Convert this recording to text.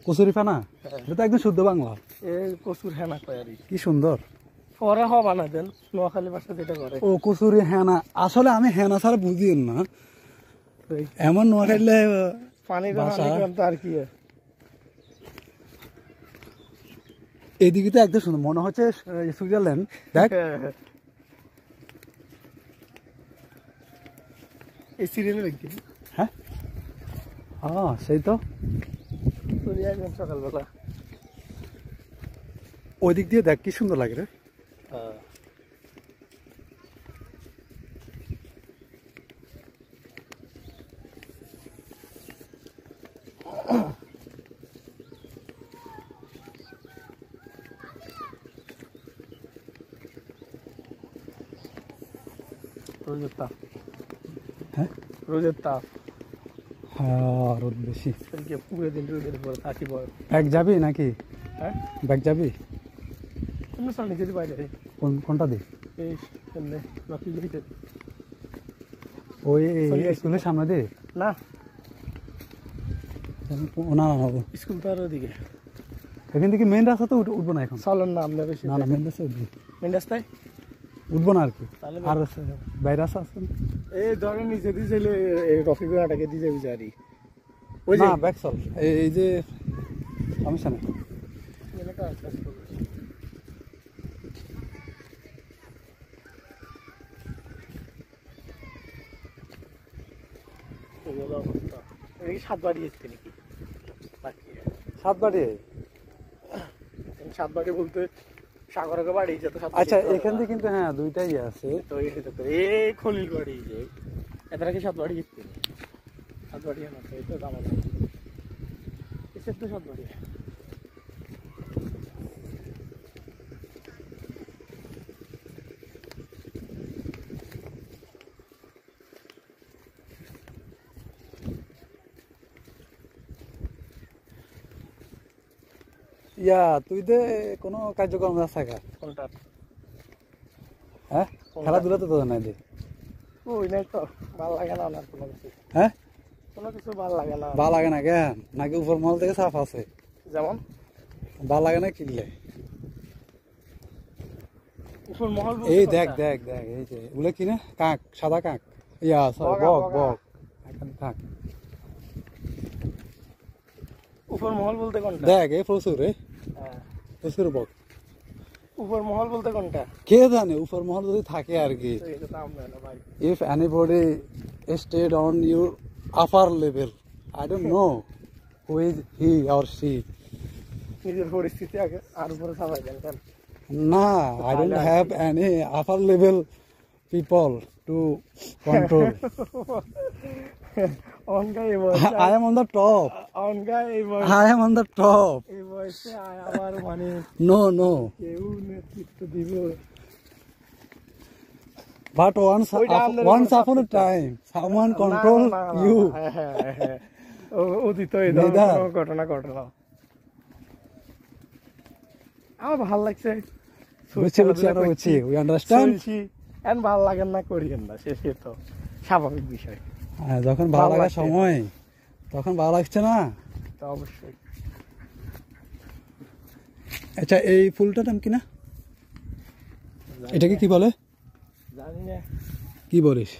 কচুরি ফেনা, এটা তো একদম শুদ্ধ বাংলা। এই কচুর হেনা কয় আর কি সুন্দর। পরে হওয়া বানাই দেন নোয়াখালী ভাষা যেটা করে। ও কচুরি হেনা, আসলে আমি হেনা ছাড়া বুঝি না, এমন নোয়াখালী পানির আর কি। এইদিকে তো একদম সুন্দর মনে হচ্ছে সুইজারল্যান্ড। দেখ এই সিরিয়ালে দেখি। হ্যাঁ হ্যাঁ সেই তো একদম সকালবেলা ওই দিক দিয়ে দেখ কি সুন্দর লাগে রে। রোদের তাপ। হ্যাঁ রোদের তাপ। হ্যাঁ রোদ বেশি। পুরো দিন রোদের উপর থাকি। ব্যাগ যাবি নাকি? হ্যাঁ ব্যাগ যাবি তুমি চল নিচে বাইরে। কোনটা দি? এই বাকি গেছে ওই স্কুলের সামনে দে না। না না স্কুল তো আর ওদিকে। এখান থেকে মেন রাস্তা তো উঠবো না এখন। চলেন না আমরা বেশি। না না মেন রাস্তা উঠবি। মেন রাস্তায় উঠবো না আর কি। আর বাইরে রাস্তা আছে এই ধরেন নিচে দিয়ে চাইলে রফি গোয়াটাকে দিয়ে যাবি জারি। ওই না ব্যাক চল এই যে সমস্যা নেই। সাতবাড়ি এসছে নাকি? সাতবাড়ি? সাতবাড়ি বলতে সাগরকে বাড়ি যেত। আচ্ছা এখান থেকে কিন্তু হ্যাঁ দুইটাই আছে তো এই খলিল বাড়ি যে এতটা কি সাতবাড়ি এসছে? সাতবাড়ি না তো এটা আমার এসে তো সাতবাড়ি। ইয়া তুই দে কোনো কার্যক্রম আছে কা? কোনটা? হ্যাঁ খেলাধুলা তো তোদের নাই দে। ওই নাই তো ভালো লাগে না আমার কোনো কিছু। হ্যাঁ কোনো কিছু ভালো লাগে না। ভালো লাগে না কেন? নাকি উপর মহল থেকে সাফ আছে? যেমন ভালো লাগে না কিনলে উপর মহল। এই দেখ দেখ দেখ এই যে ওগুলো কি না কাক, সাদা কাক। ইয়া বক বক এখন কাক। উপর মহল বলতে কোনটা? দেখ এই প্রচুর রে। হ্যাঁ প্রচুর বক। উপর মহল বলতে কোনটা? কে জানে উপর মহল যদি থাকে আর কি। If anybody stayed on your upper level, I don't know who is he or she. নিজের পরিস্থিতি আগে আর উপরে সবাই জানেন না, I don't have any upper level people to control. I am on the top. I am on the top. No, no. But once upon a time, someone controlled you. ঘটনা ঘটনা আমার ভাল লাগছে। বুঝছি, we understand. ভাল লাগেন না করিয়েন না, শেষে তো স্বাভাবিক বিষয়। যখন ভালো লাগার সময় তখন ভালো লাগছে না তো অবশ্যই। আচ্ছা এই ফুলটার নাম কি না? এটাকে কি বলে? জানি না। কি বলিস?